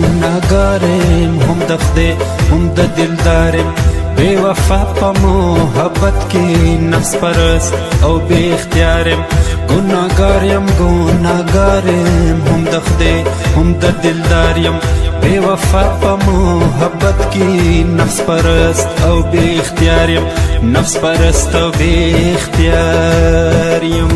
گناهګارم هم د خدای هم د دلدارم بے وفا پا محبت کی نفس پرست او بے اختیارم گناهګارم هم د خدای هم د دلدارم بے وفا پا محبت کی نفس پرست او بے اختیارم نفس پرست او بے اختیارم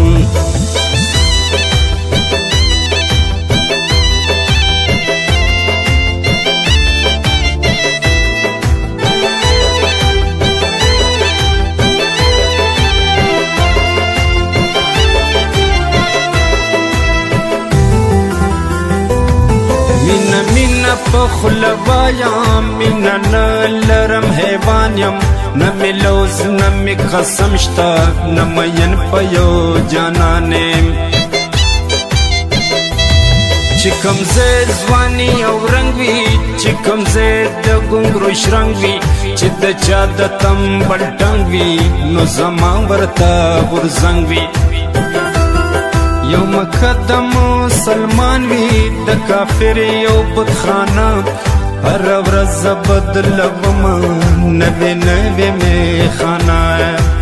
پخلا وایم مینا نلرم حیوان یم نه می لوز نه می قسم شتا نه مین په یو جانانم چې کوم زه ځواني او رنګ وي چې کوم زه د ګونګرو شرنګ وي چې د چا د تمبل ټنګ وي نو زما ورته غورځنګ وي یو مقدم مسلمان وی د کافر یو بتخانه هر ورځ بدلوم نوې نوې میخانه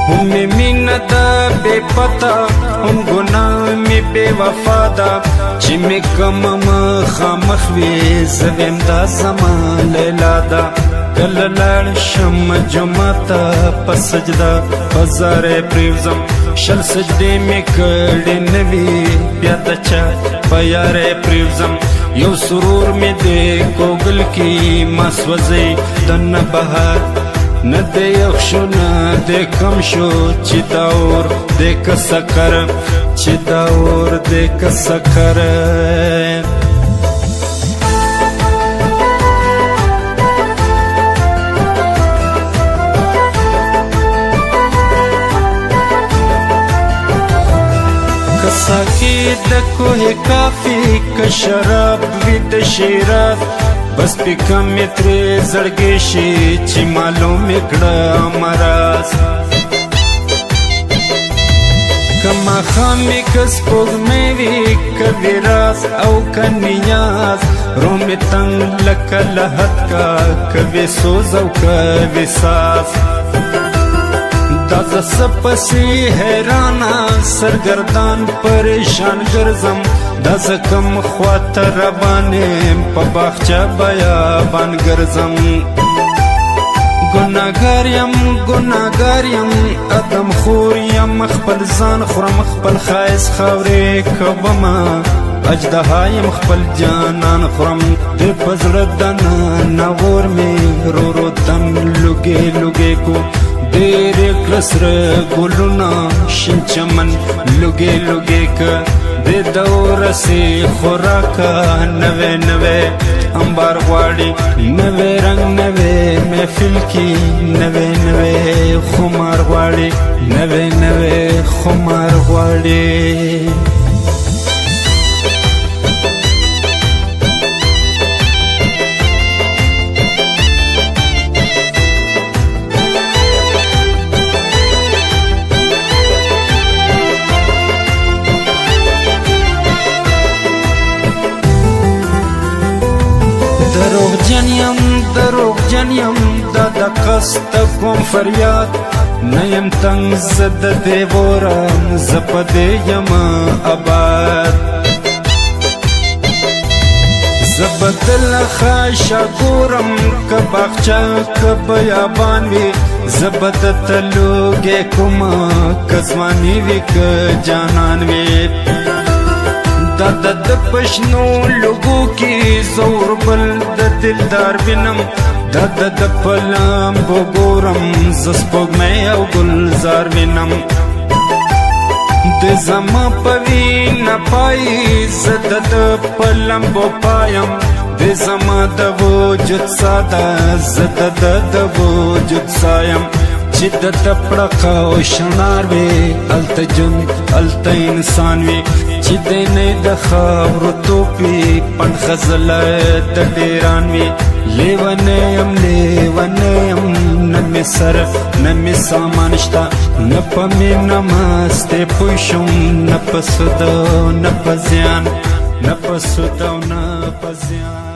هم مینه ده بې پته هم ګناه مې بې وفا ده چې مې کوم مخامخ وي زه ویم دا زما لیلا ده کله لاړ شم جومات ته په سجده په زارې پرېوځم شل سجدې مې کړې نه وي بیا د چا په یارې پرېوځم یو سرور مې دی کوګل کې ما سوځئ دننه بهار نه دی یخ شو نه دی کم شو چې دا اور دی که سقر چې دا اور دی که سقر ساکی د کوه کافی که شراب وی د شیراز بس پی کمی تری زړګی شي چې معلوم کړه امراض کما خامی کس پوزمی وی کبی راز او کنیاز رومی تنگ لکه لحد کا کبی سوز او کبی ساز دازه سپسی حیرانا سرگردان پریشان گرزم دازه کم خوات ربانیم پا باخچه بیابان گرزم گناهګاریم ادم خوریم خپل ځان خورم خپل خایس خاورې کومه اجدهایم خپل جانان خورم د پزړه دننه اور مې رو رو دم لوګې لوګې کو ډېر کلسر ګلونه شین چمن لوګې لوګې که د دور سي خوراک نوې نوې انبار غواړي نوې رنگ نوې محفل کې نوې نوې خمار غواړي نوې نوې خمار غواړي دروغجن یم دا د قصد کوم فریاد نه یم تنگ زه د دې ورم زه په دې یم آباد زه به دل خاشه ګورم که باغچه که بیابان وي زه به درته لوګې کومه که ځواني وي که جانان وي دا د پښنو لوګو کې زور بل د دلدار وینم دا د پلم وګورم ز سپوږمۍ او ګلزار وینم د زما په وینه پای زه د پلم پایم د زما د وجود ساده زه د وجود سایم چې د تپړقه او شنار وي هلته ژوند هلته انسان وي چې د نه د خاورو توپي پڼ خزله د ډیران وي لیونه یم نه مې سر نه مې سامان شته نه په مینه مستې پوه شوم نه په سود نه په زیان نه په سود او نه په زیان